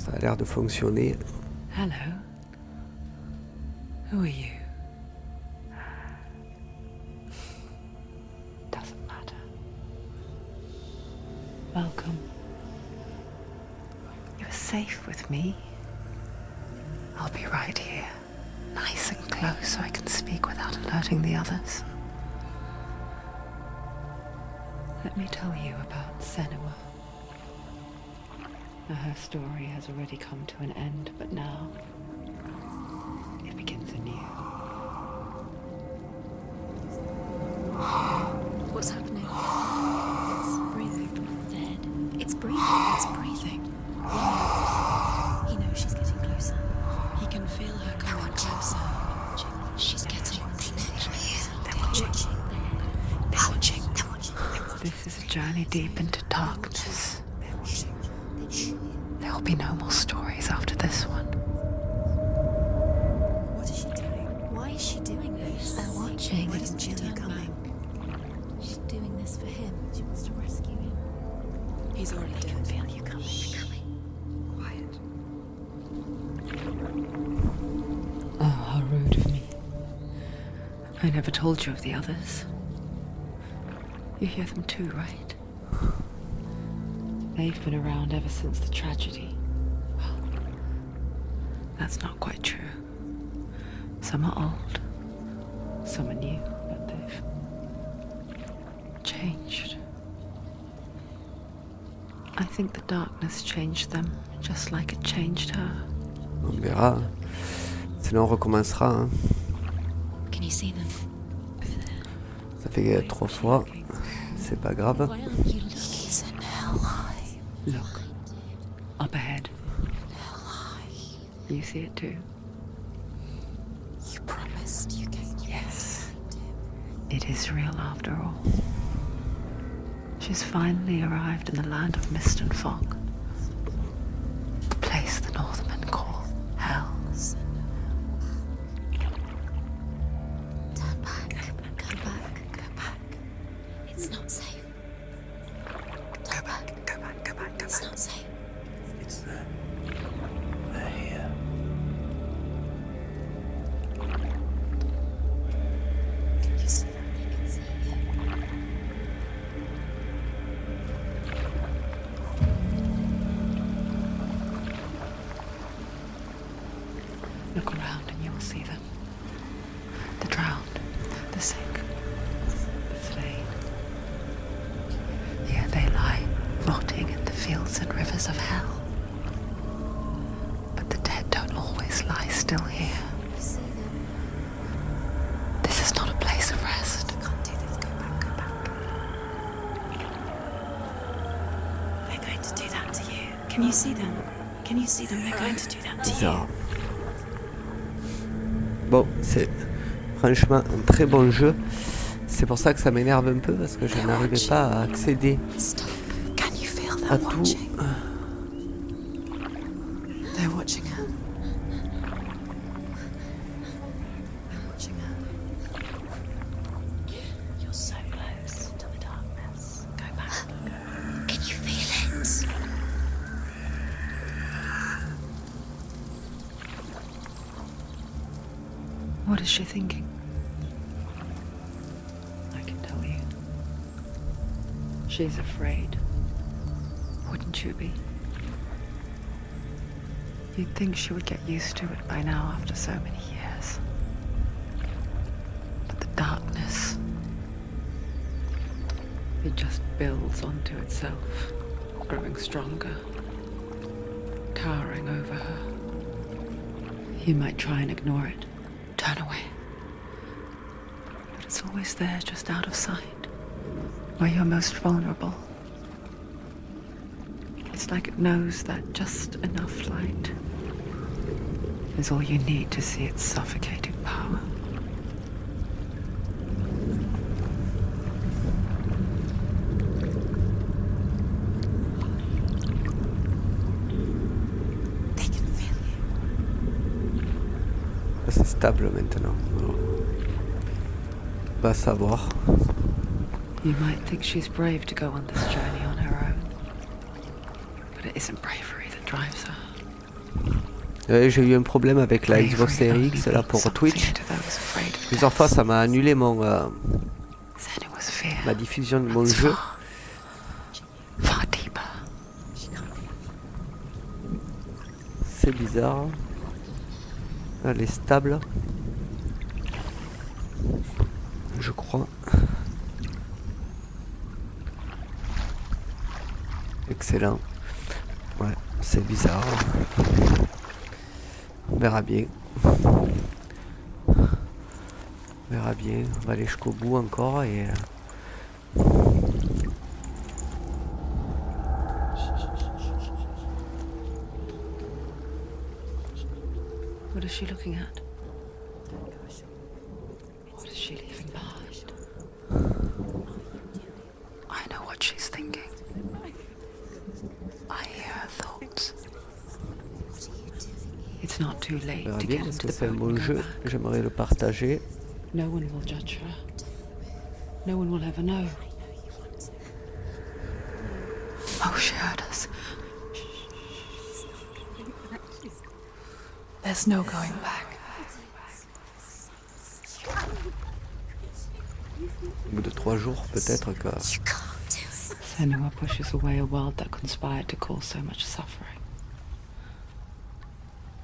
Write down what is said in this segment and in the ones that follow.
Ça a l'air de fonctionner. Hello. Who are you? Doesn't matter. Welcome. You're safe with me. I'll be right here, nice and close so I can speak without alerting the others. Let me tell you about Senua. Her story has already come to an end, but now it begins anew. What's happening? It's breathing. Dead. It's breathing. It's breathing. He knows she's getting closer. He can feel her coming closer. She's getting closer. They're watching. They're watching. They're watching. This is a journey deep into darkness. There will be no more stories after this one. What is she doing? Why is she doing this? They're watching. Why doesn't she turn coming? She's doing this for him. She wants to rescue him. He's already dead. I can feel you coming. Quiet. Oh, how rude of me. I never told you of the others. You hear them too, right? They've been around ever since the tragedy. Well, that's not quite true. Some are old, some are new, but they've changed. I think the darkness changed them, just like it changed her. On verra. Sinon on recommencera. Hein. Can you see them? Ça fait 3 fois. C'est pas grave. Why aren't you looking? He's in hell high. Look, up ahead. Hell high. You see it too? You promised you came. Yes. It is real after all. She's finally arrived in the land of mist and fog. The place the Northmen call Hell. Turn back. Go back. Go back. It's not safe. Go back. Go back. Go back. Go back. It's not safe. It's them. They're here. You see them? They can see you. Look around and you will see them. The drowned, the sick, the slain. Here they lie, rotting in the fields and rivers of hell. But the dead don't always lie still here. You see them. This is not a place of rest. You can't do this. Go back. Go back. They're going to do that to you. Can you see them? Can you see them? They're going to do that to you. Bizarre. Bon, c'est franchement un très bon jeu. C'est pour ça que ça m'énerve un peu parce que je n'arrivais pas à accéder Stop. Can you feel à them tout. watching? They're watching her. They're watching her. You're so close to the darkness. Go back. Can you feel it? What is she thinking? I can tell you. She's afraid. Wouldn't you be? You'd think she would get used to it by now after so many years. But the darkness, it just builds onto itself, growing stronger, towering over her. You might try and ignore it, turn away. But it's always there, just out of sight, where you're most vulnerable. It's like it knows that just enough light is all you need to see its suffocating power. They can feel you. C'est stable maintenant. Alors, on va savoir. You might think she's brave to go on this journey on her own, but it isn't bravery that drives her. J'ai eu un problème avec la Xbox Series X là pour Twitch. Plusieurs fois ça m'a annulé mon ma diffusion de mon jeu. C'est bizarre. Elle est stable. Je crois. Excellent. Ouais, c'est bizarre. On verra bien. On verra bien. On va aller jusqu'au bout encore et... What is she looking at? What is she leaving behind? I know what she's thinking. I hear her thoughts. It's not too late On verra to bien get parce into que the c'est un boat bon and go jeu. back. J'aimerais le partager. No one will judge her. No one will ever know. Oh, she heard us. There's no going back. Au bout de 3 jours peut-être que... Senua pushes away a world that conspired to cause so much suffering.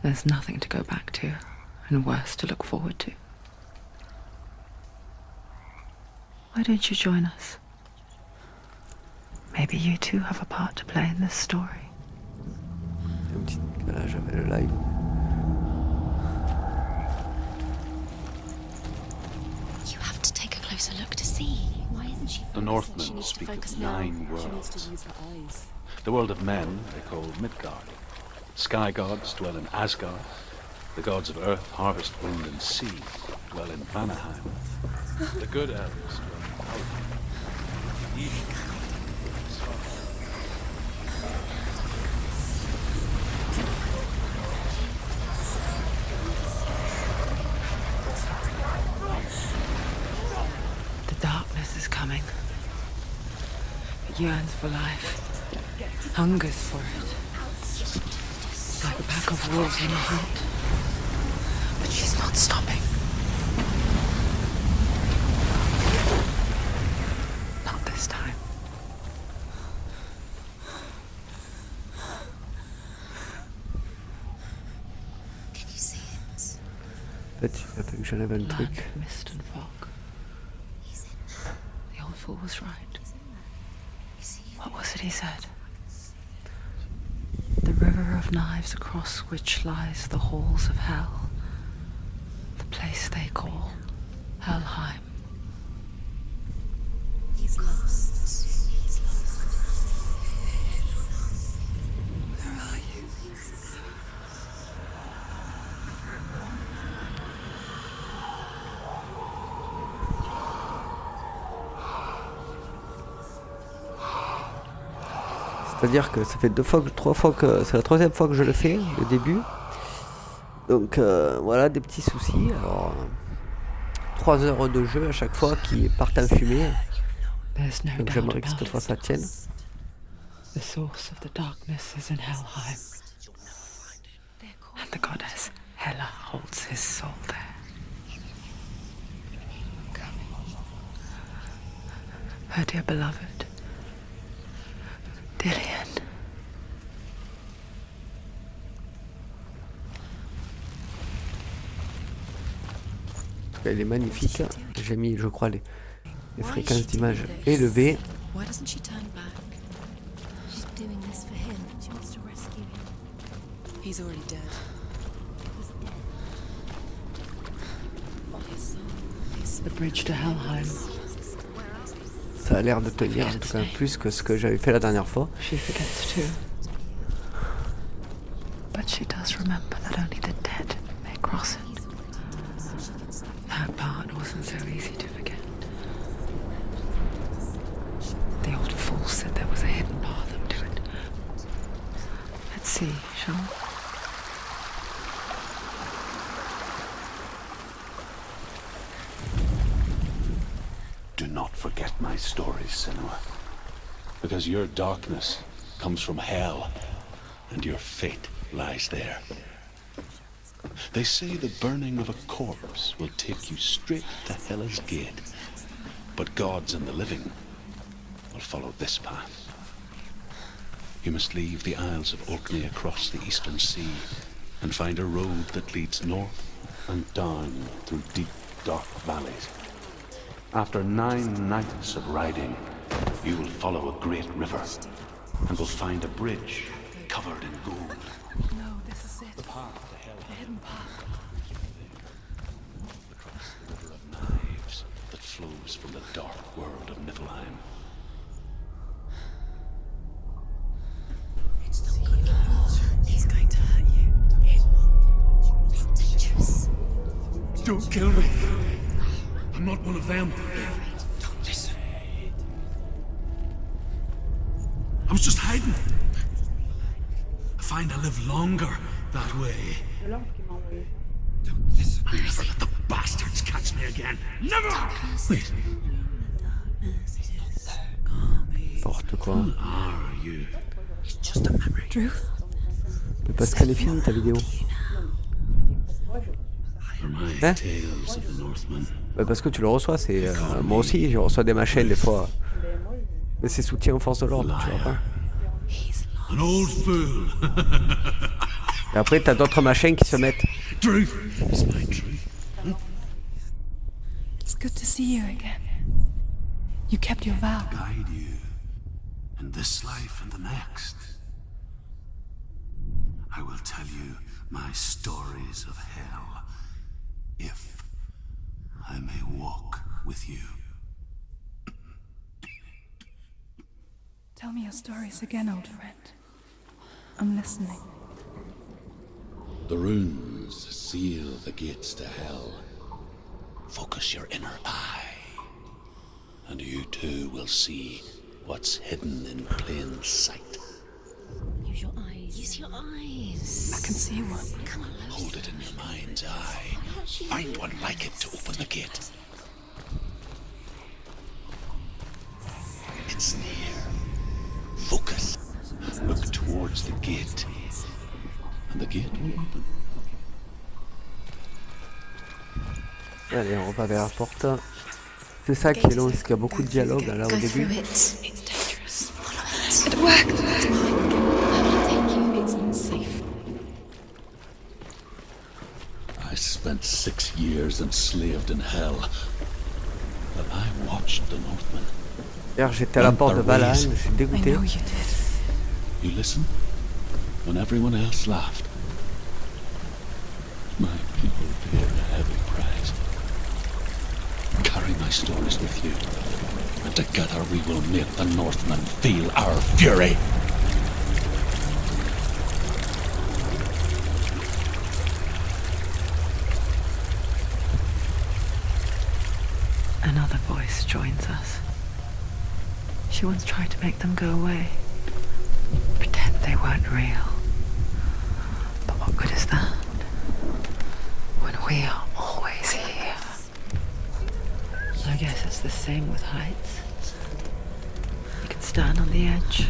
There's nothing to go back to, and worse to look forward to. Why don't you join us? Maybe you too have a part to play in this story. Voilà, j'avais le live. You have to take a closer look to see. Why isn't she The focusing? She Northmen needs to speak focus of now. 9 worlds. The world of men they call Midgard. Sky gods dwell in Asgard. The gods of earth, harvest, wind, and sea dwell in Vanaheim. The good elves dwell in Valheim. The evil dwell in Svartalf. The darkness is coming. It yearns for life, hungers for it. Like a pack of wolves in a hunt. But she's not stopping. Not this time. Can you see it? En fait, il a fallu que j'enlève un Land truc. of mist and fog. He's in there. The old fool was right. You see it? What was it he said? The river of knives across which lies the halls of hell. The place they call Helheim. He's lost. He's lost. Where are you? C'est-à-dire que ça fait 3 fois que... C'est la 3e fois que je le fais, le début. Donc voilà, des petits soucis. Alors, 3 heures de jeu à chaque fois qui partent en fumée. There's no Donc doubt j'aimerais que about cette fois it. ça tienne. The source of the darkness is in Helheim. And the goddess Hela holds his soul there. Her dear beloved, Dillian. En tout cas, il est magnifique. J'ai mis, je crois, les fréquences d'image élevées. Why doesn't she turn back? She's doing this for him. She wants to rescue him. He's already dead. The bridge to Helheim. Ça a l'air de tenir, en tout cas plus que ce que j'avais fait la dernière fois. She forgets too. But she does remember that only the dead may cross it. That part wasn't so easy to forget. The old fool said there was a hidden path up to it. Let's see, shall we? Do not forget my stories, Senua. Because your darkness comes from hell, and your fate lies there. They say the burning of a corpse will take you straight to Hela's gate. But gods and the living will follow this path. You must leave the Isles of Orkney across the eastern sea and find a road that leads north and down through deep, dark valleys. After 9 nights of riding, you will follow a great river and will find a bridge covered in gold. No, this is it. The path to Hell. The hidden path. Across the river of knives that flows from the dark world of Niflheim. He's going to hurt you. It's dangerous. Don't kill me. I'm not one of them. Don't listen. I was just hiding. I find I live longer that way. Don't listen. I'll never let the bastards catch me again. Never! Wait, N'importe quoi. who are you? It's just a memory. Drew? Mais parce qu'elle est finie ta vidéo. For my Hein? tales of the Northmen. Bah parce que tu le reçois, c'est... moi aussi, je reçois des machines des fois. Mais c'est soutien aux forces de l'ordre, tu vois pas. He's lost. An old fool. Et après, t'as d'autres machines qui se mettent. Truth is my truth. It's good to see you again. You kept your vow. Guide you in this life and the next. I will tell you my stories of hell, if I may walk with you. Tell me your stories again, old friend. I'm listening. The runes seal the gates to hell. Focus your inner eye, and you too will see what's hidden in plain sight. Use your eyes. Use your eyes. I can see one. Come on, Hold it in your mind's eye. Find one like it to open the gate. It's near. Focus. Look towards the gate, and the gate will open. Allez, on va vers la porte. C'est ça qui est long, parce qu'il y a beaucoup de dialogue là au Go début. through it. It's dangerous. Follow it. It worked. It's mine. Thank you. It's not safe. I spent 6 years enslaved in hell, but I watched the Northmen. D'ailleurs, j'étais à la porte de Valheim, je suis I dégoûté. know you did. You listen when everyone else laughed. My people pay a heavy price. Carry my stories with you, and together we will make the Northmen feel our fury. Another voice joins us. She once tried to make them go away. Pretend they weren't real. But what good is that? When we are always here. I guess it's the same with heights. You can stand on the edge,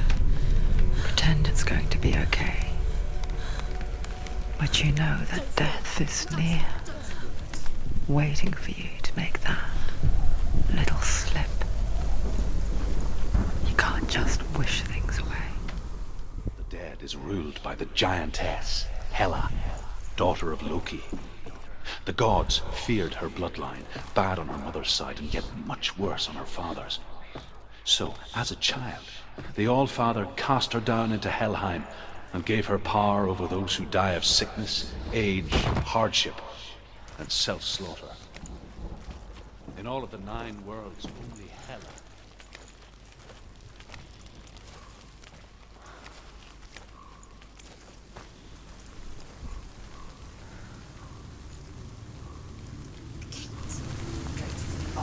pretend it's going to be okay. But you know that death is near, waiting for you to make that little slip. You can't just wish things away. The dead is ruled by the giantess, Hela, daughter of Loki. The gods feared her bloodline, bad on her mother's side, and yet much worse on her father's. So, as a child, the All-Father cast her down into Helheim and gave her power over those who die of sickness, age, hardship, and self-slaughter. In all of the 9 worlds, only Hela.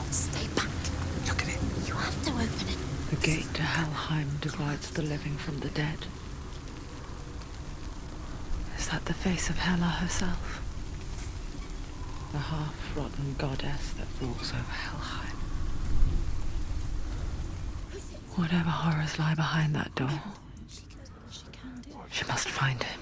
Stay back. Look at it. You have to open it. The gate to Helheim divides the living from the dead. Is that the face of Hela herself? The half-rotten goddess that rules over Helheim. Whatever horrors lie behind that door, she must find him.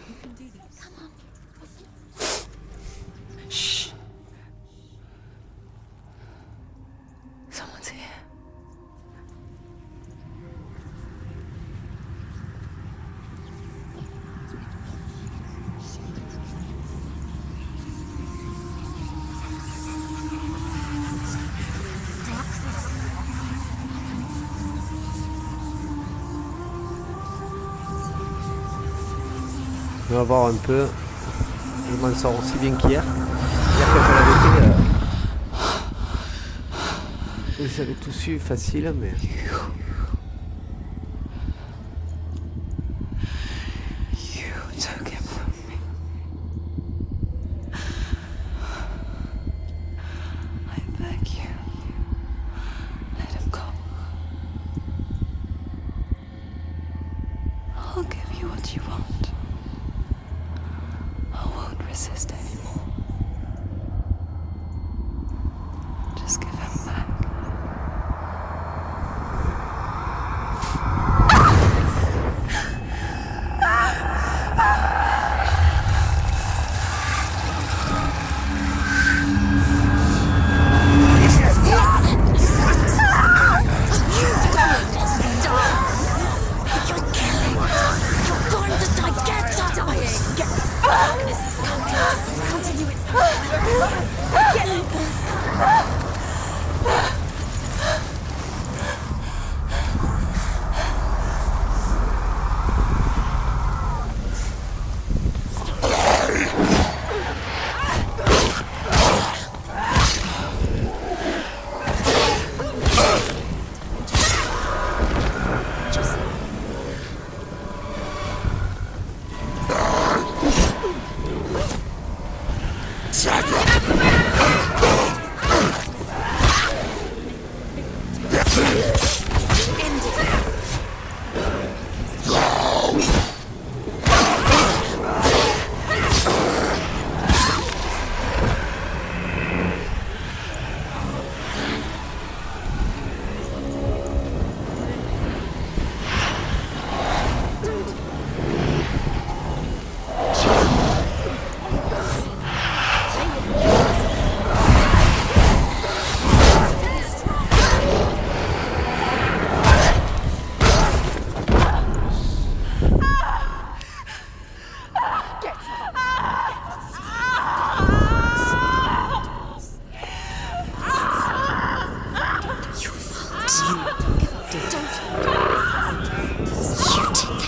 On va voir un peu. Je m'en sors aussi bien qu'hier. Hier quand je l'avais fait, j'avais tout su facile, mais... You took him from me. I beg you, let him go. I'll give you what you want. I won't resist anymore. Just give him back.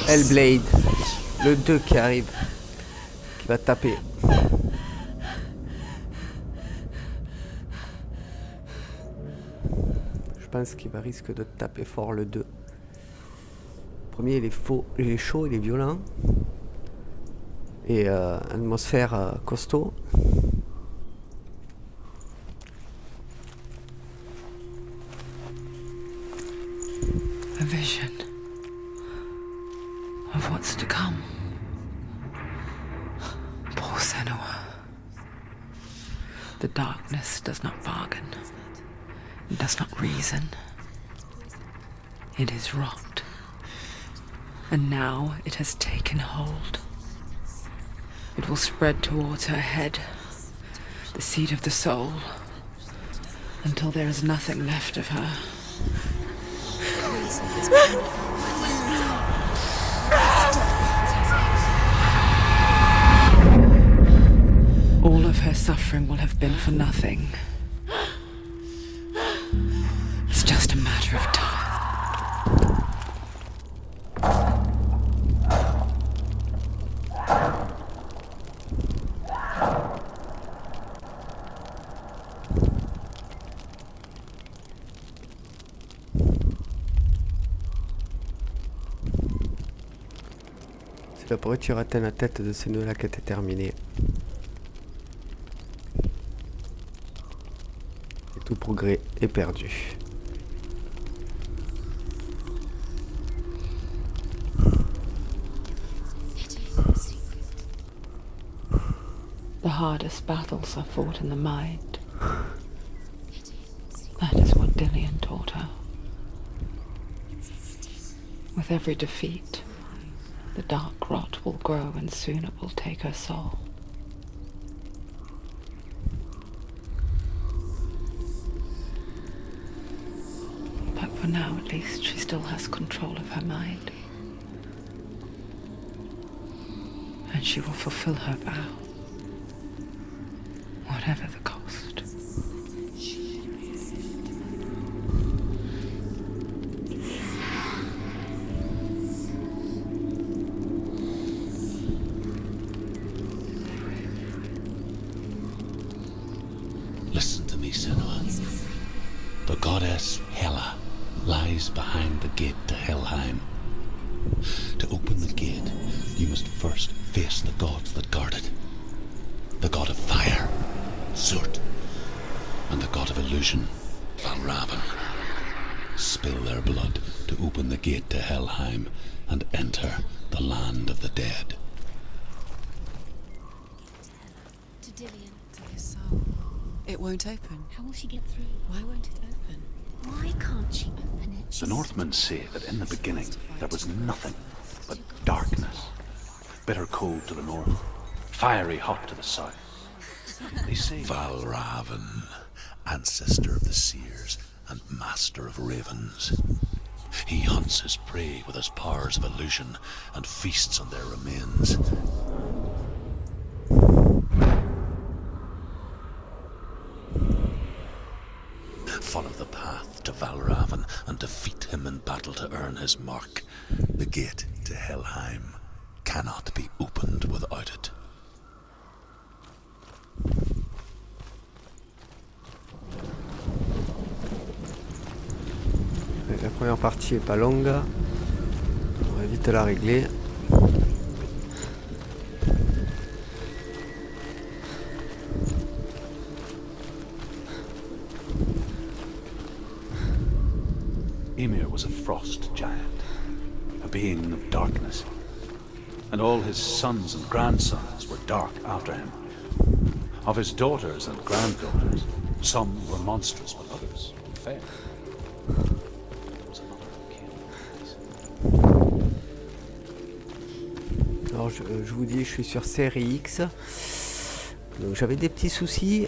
Hellblade, le 2 qui arrive, qui va taper. Je pense qu'il va risque de taper fort le 2. Le premier il est faux, il est chaud, il est violent. Et atmosphère costaud. A vision of what's to come. Poor Senua. The darkness does not bargain. It does not reason. It is rot. And now it has taken hold. It will spread towards her head, the seat of the soul, until there is nothing left of her. All of her suffering will have been for nothing. It's just a matter of time. La pourriture atteint la tête de Senua qui était terminée. Et tout progrès est perdu. The hardest battles are fought in the mind. That is what Dillian taught her. With every defeat, the dark rot will grow and soon it will take her soul. But for now, at least, she still has control of her mind. And she will fulfill her vow, whatever the cost. Lady Senua'S. The goddess Hela lies behind the gate to Helheim. To open the gate, you must first face the gods that guard it. The god of fire, Zurt, and the god of illusion, Valravn. Spill their blood to open the gate to Helheim and enter the land of the dead. To Dillian. To his soul. It won't open. How will she get through? Why won't it open? Why can't she open it? The Northmen say that in the beginning there was nothing but darkness. Bitter cold to the north, fiery hot to the south. They say Valravn, ancestor of the seers and master of ravens. He hunts his prey with his powers of illusion and feasts on their remains. Follow the path to Valravn and defeat him in battle to earn his mark. The gate to Helheim cannot be opened without it. La première partie est pas longue. On va vite la régler. Ymir was a frost giant, a being of darkness, and all his sons and grandsons were dark after him. Of his daughters and granddaughters, some were monstrous, but others fair. There was another king. Alors je vous dis, je suis sur série X. Donc j'avais des petits soucis.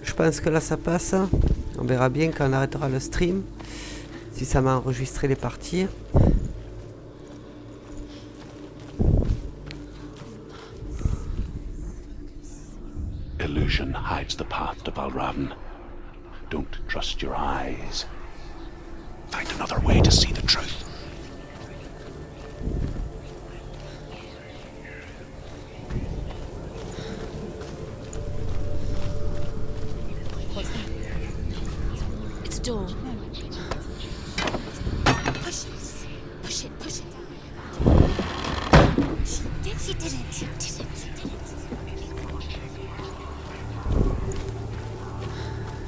Je pense que là ça passe. On verra bien quand on arrêtera le stream. Si ça m'a enregistré les parties. Illusion hides the path to Valravn. Don't trust your eyes. Find another way to see the truth. What's that? It's a door. Push it. Push it. Push it. She did it. She did it.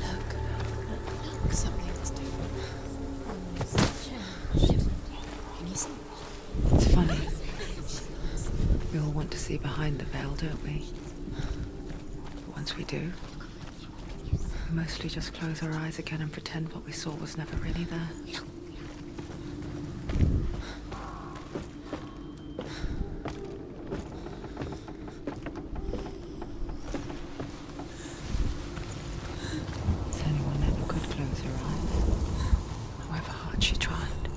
Look, something's different. Can you see? It's funny. We all want to see behind the veil, don't we? But once we do, we mostly just close our eyes again and pretend what we saw was never really there. Senua never could close her eyes, however hard she tried,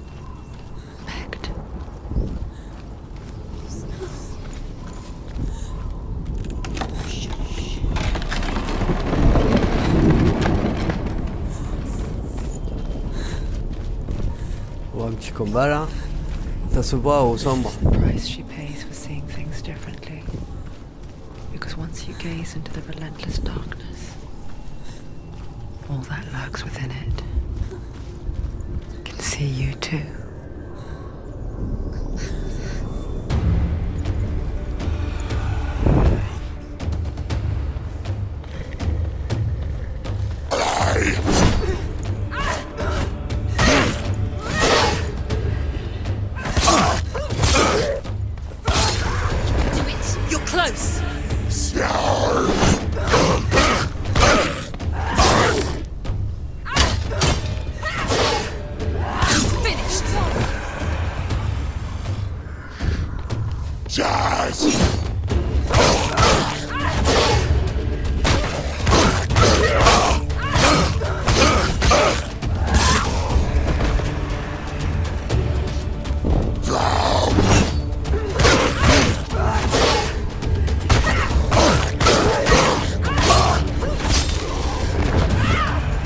begged. On voit un petit combat là. Ça se voit aux ombres. The price she pays for seeing things differently. Because once you gaze into the relentless darkness, all that lurks within it can see you too. Do it. You're close. Finished.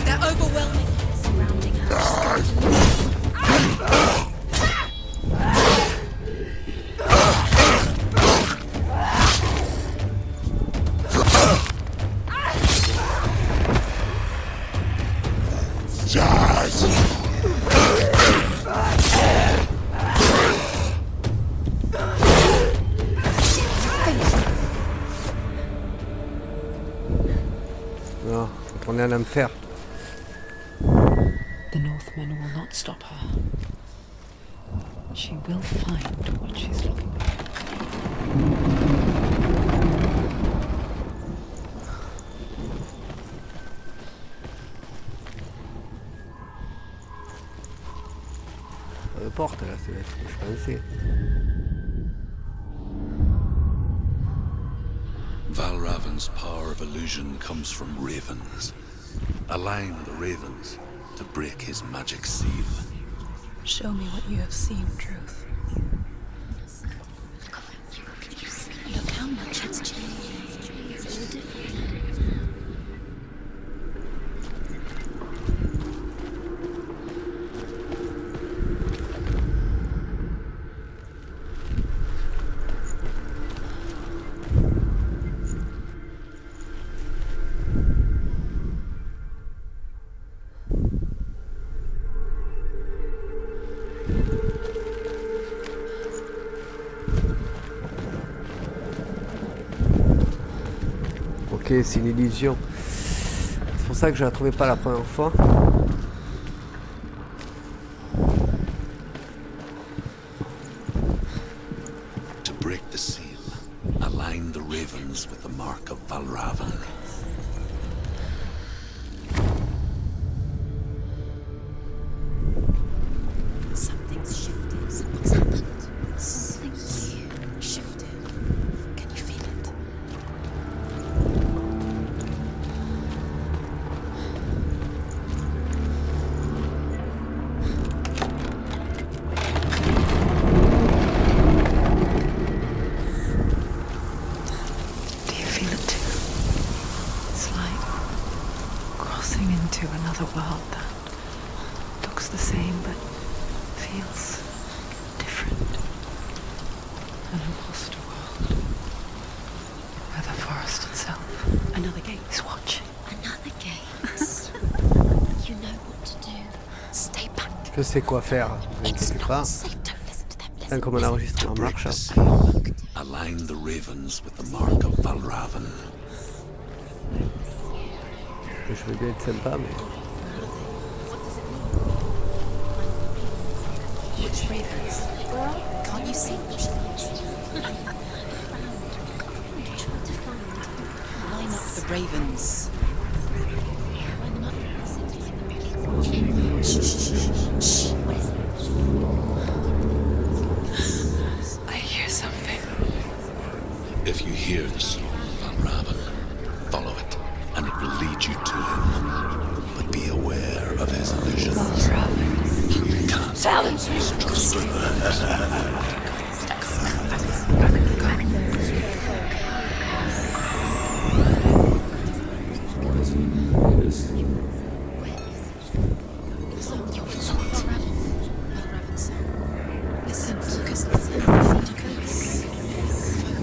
They're overwhelming. Surrounding her. retourner en enfer. The Northmen will not stop her. She will find what she's looking for. Porte là, c'est ce que je pensais. Valravan's power of illusion comes from ravens. Align the ravens to break his magic seal. Show me what you have seen, Truth. Look how much it's changed. It's all different. Ok, c'est une illusion. C'est pour ça que je la trouvais pas la première fois. To break the seal, align the ravens with the mark of Valravan. Something's shifted. Something's happened. Something new shifted. Can you feel it? Do you feel it too? It's like crossing into another world that looks the same but feels different. An imposter world where the forest itself Another gate. is watching. Another gate. You know what to do. Stay back. Je sais quoi faire, ne vous It's inquiétez not pas. safe. Don't listen to them. Tant Listen. que mon enregistrement Break marche. the seal, align the ravens with the mark of Valravan. Je veux bien être sympa, mais Which ravens? Can't you see them? Line up the ravens. Shh, shh, shh, shh. What is it? I hear something. If you hear the song of Valravan, follow it, and it will lead you to him. But be aware of his illusions. You can't Silence! trust him. Your fault. Valravan's song. Listen, focus, listen. Focus. Focus.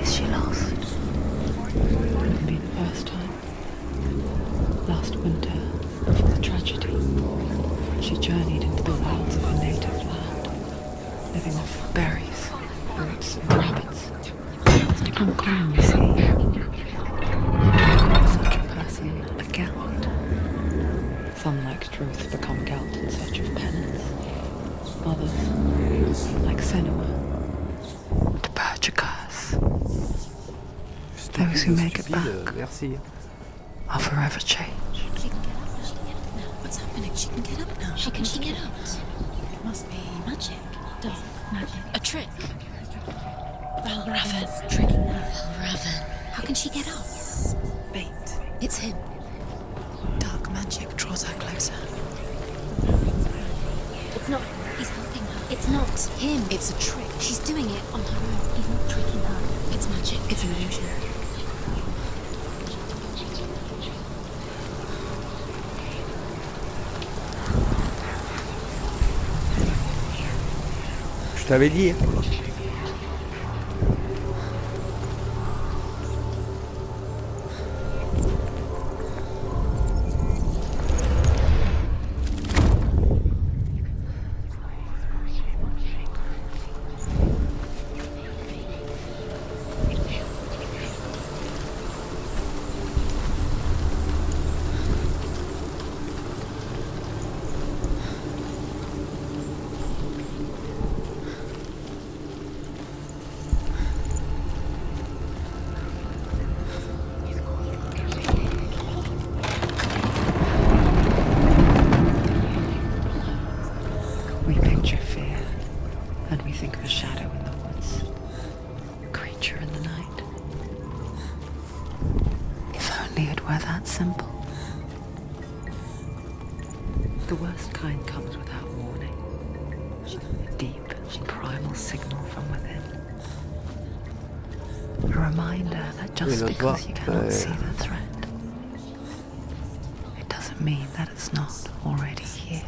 Is she lost? Could be the first time. Last winter, before the tragedy, she journeyed into the wilds of her native land, living off berries, roots, and rabbits. It's become common, you see. Such a person, a Gelt. Some, like Truth, become Gelt in search of penance. Others, like Senua, to purge a curse. Those who make it back Merci. are forever changed. She can get up. She can get up now. What's happening? She can get up now. How can she get up? It must be magic. Dark magic. A trick. Valravan. Tricking her. Valravan. How can she get up? Bait. It's him. Dark magic draws her closer. not. He's helping her. It's not him. It's a trick. She's doing it on her own. He's not tricking her. It's magic. It's an illusion. Je t'avais dit. We picture fear, and we think of a shadow in the woods, a creature in the night. If only it were that simple. The worst kind comes without warning. A deep, primal signal from within. A reminder that just because you cannot see the threat, it doesn't mean that it's not already here.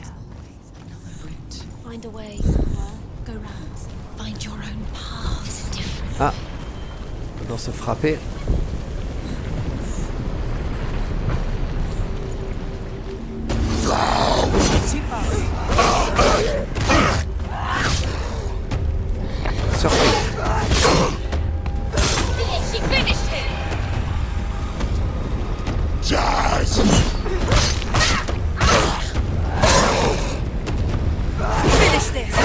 Find a way. Go round. Find your own path. Different. Ah, on doit se frapper. Surprise. She finished him. Finish this.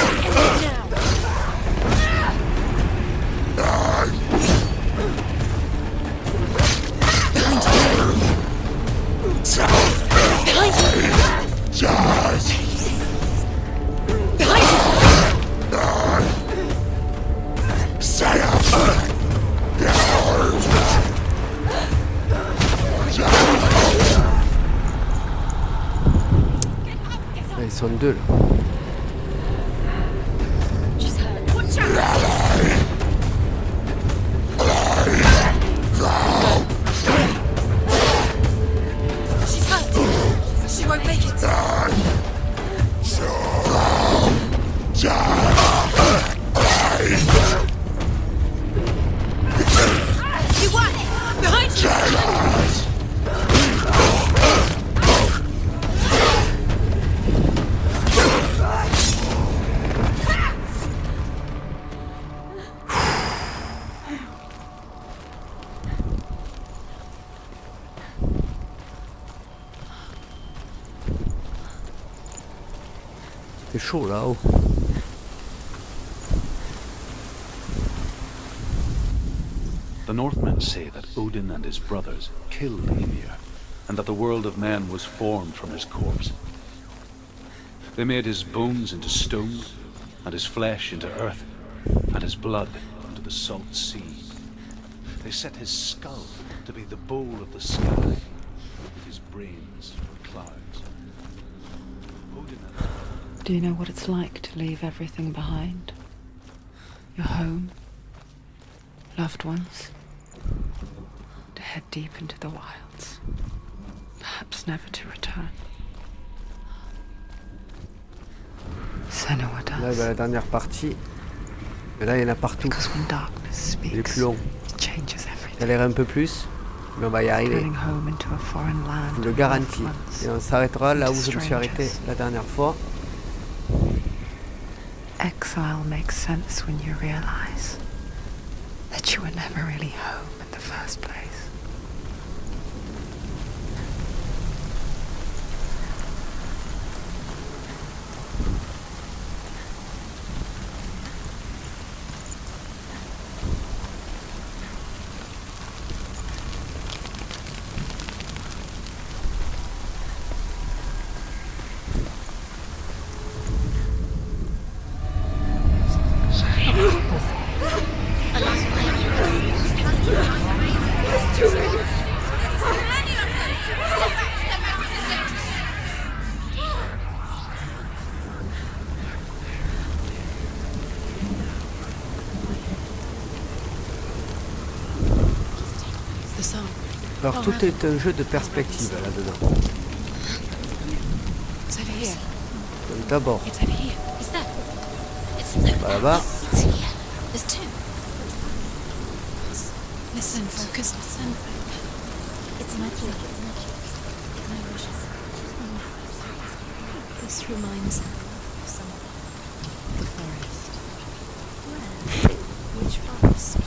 Now. Ah, ils sont deux là. She's hurt. Watch out. She's hurt. She won't make it. You won. Behind you. C'est chaud là-haut. The Northmen say that Odin and his brothers killed Ymir, and that the world of men was formed from his corpse. They made his bones into stone, and his flesh into earth, and his blood into the salt sea. They set his skull to be the bowl of the sky, with his brains for clouds. Odin and Do you know what it's like to leave everything behind? Your home, loved ones, to head deep into the wilds, perhaps never to return. Senua Là, does. la dernière partie. Mais là, il y en a partout. Because when darkness Il est speaks, plus long. it changes Ça a everything. l'air un peu plus, mais on va y arriver. Turning home into a foreign land. Je le of garantis. loved ones. Et on s'arrêtera là où je me suis arrêté la dernière fois. Exile makes sense when you realize that you were never really home in the first place. the song? Alors tout est un jeu de perspective là-dedans. It's over here. Donc d'abord, It's over here. Is that? It's bah, là-bas, It's here. There's two. Listen, focus, listen. It's magic. It's magic. It's no wishes. This reminds her of something. The forest. Where? Which forest?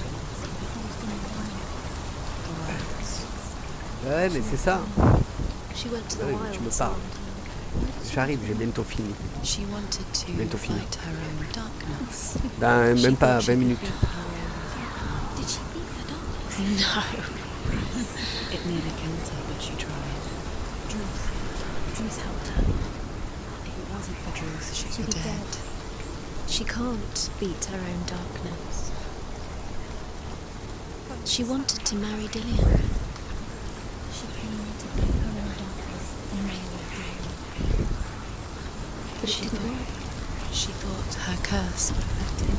ouais, mais c'est ça. She went to the Ouais, mais tu me wilds. parles. J'arrive, j'ai bientôt fini. She wanted to Bientôt fini. fight her own darkness. Dans She même pas thought she 20 could minutes. beat her own- Did she beat her darkness? No. It nearly killed her, but she tried. Druth helped her. If it wasn't for Druth, she'd She'd be be dead. dead. She can't beat her own darkness. She wanted to marry Dillian. She came to beat her own darkness and marry Dillian. But she didn't work. She thought her curse would affect him.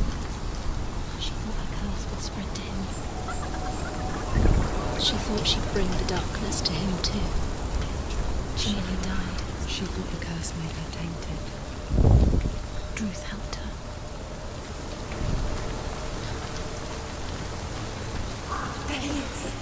She thought her curse would spread to him. She thought she'd bring the darkness to him too. She nearly died. She thought the curse made her tainted. Druth helped her. There he is.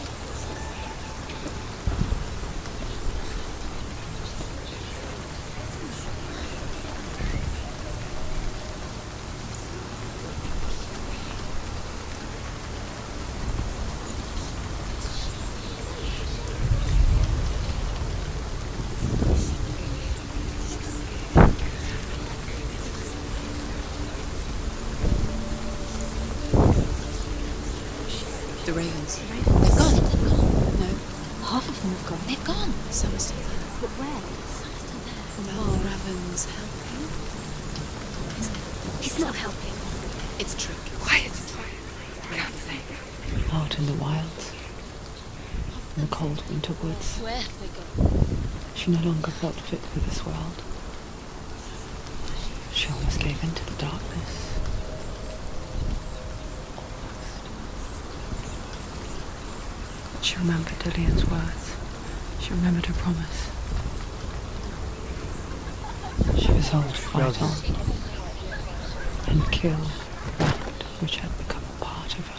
The ravens. They've gone. No, Half of them have gone. They've gone. some are still there. But where? Some are still there. Are Raven's helping? He's not helping. It's trick. Quiet. Out in the wilds, in the cold winter woods, Where have they gone? she no longer felt fit for this world. She almost gave in to the darkness. She remembered Dillian's words. She remembered her promise. She resolved to fight on and kill that which had become a part of her.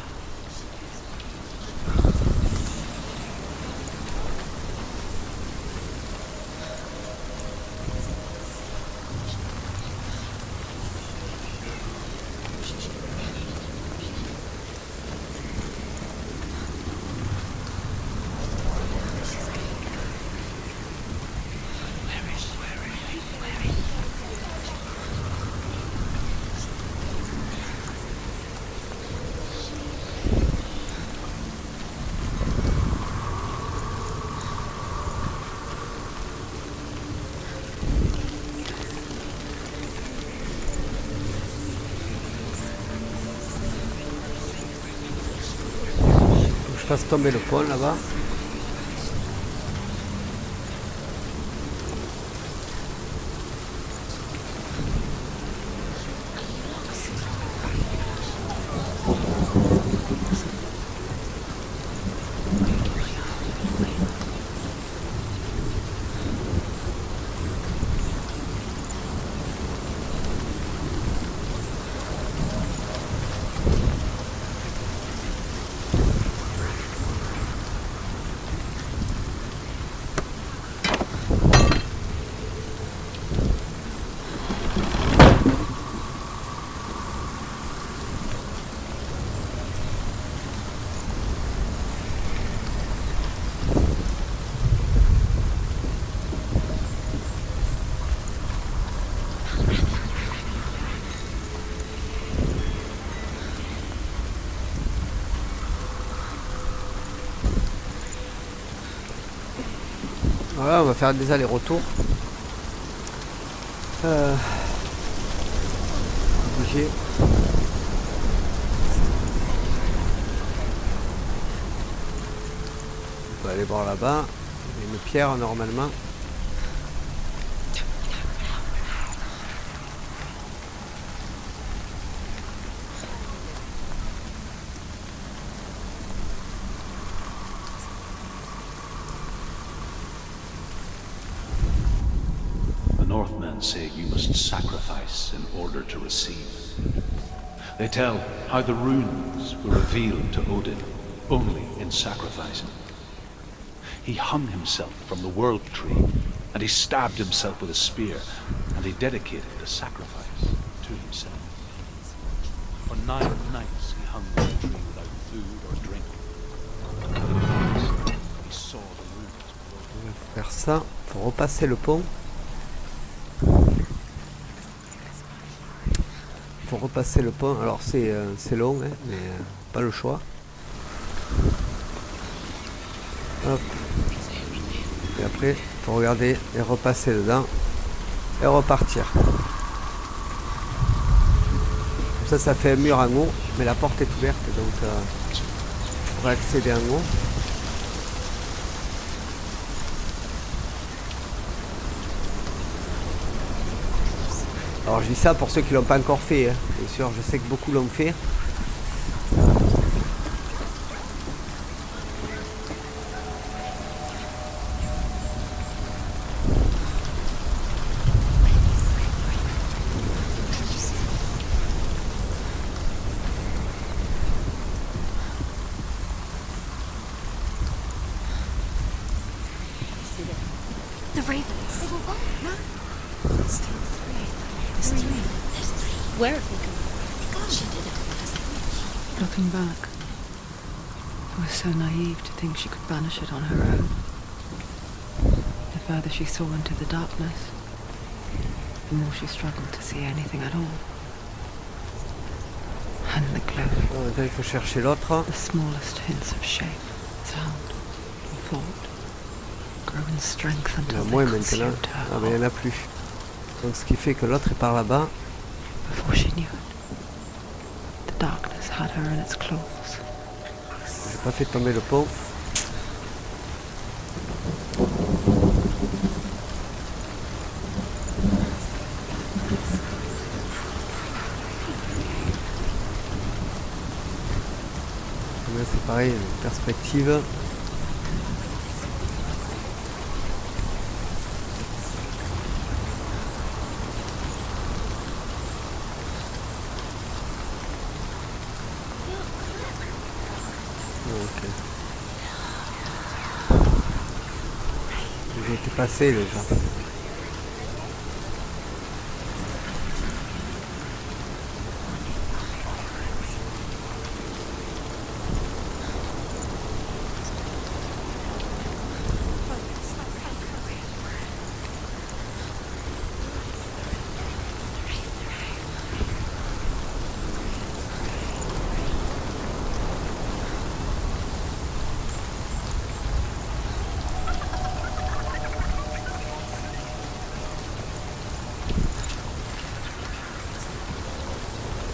Faut que je fasse tomber le pont là-bas. Voilà, on va faire des allers-retours. Bouger. On va aller voir là-bas. Il y a une pierre normalement. say you must sacrifice in order to receive. They tell how the runes were revealed to Odin only in sacrificing. He hung himself from the world tree, and he stabbed himself with a spear, and he dedicated the sacrifice to himself. For 9 nights he hung on the tree without food or drink. And at last he saw the runes broken. On va faire ça, faut repasser le pont. Faut repasser le pont, alors c'est long, hein, mais pas le choix. Hop. Et après, faut regarder et repasser dedans et repartir. Comme ça fait un mur en haut, mais la porte est ouverte, donc je pourrais accéder en haut. Alors je dis ça pour ceux qui l'ont pas encore fait, hein. Bien sûr, je sais que beaucoup l'ont fait. The ravens. They were one. No. There's still three. There's three. There's three. Where have they gone? She did it. Looking back, I was so naive to think she could banish it on her own. The further she saw into the darkness, the more she struggled to see anything at all. And the glow, Bon, maintenant il faut chercher l'autre. the smallest hints of shape, sound, or thought, grew in strength Il y en until a moins they maintenant. consumed her Ah mais il n'y en a plus. Donc ce qui fait que l'autre est par là-bas. before she knew it. The darkness had her in its claws. J'ai pas fait tomber le pont. Là c'est pareil, une perspective. Ok. J'ai été passé déjà.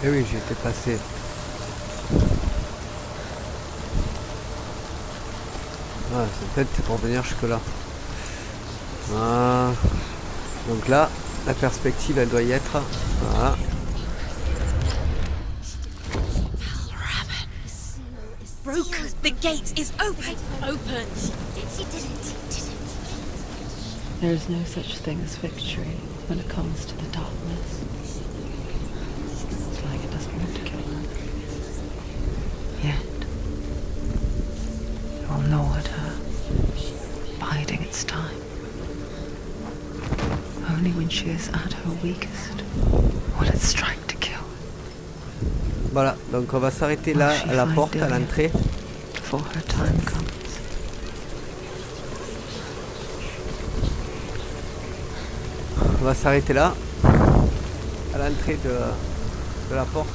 Eh oui, j'ai été passé. Ah, c'est peut-être c'est pour venir jusque là. Ah. Donc là, la perspective, elle doit y être. Voilà. Broken. The gate is open. Open. She did it. There is no such thing as victory when it comes to the darkness. It's like it doesn't want to kill her. Yet, it will gnaw at her, biding its time. Only when she is at her weakest will it strike to kill. Voilà, donc on va s'arrêter là à la porte, à l'entrée. Before her time comes. On va s'arrêter là, à l'entrée de la porte.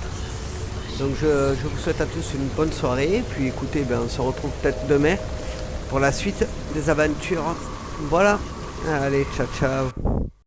Donc je vous souhaite à tous une bonne soirée. Puis écoutez, ben, on se retrouve peut-être demain pour la suite des aventures. Voilà, allez, ciao ciao.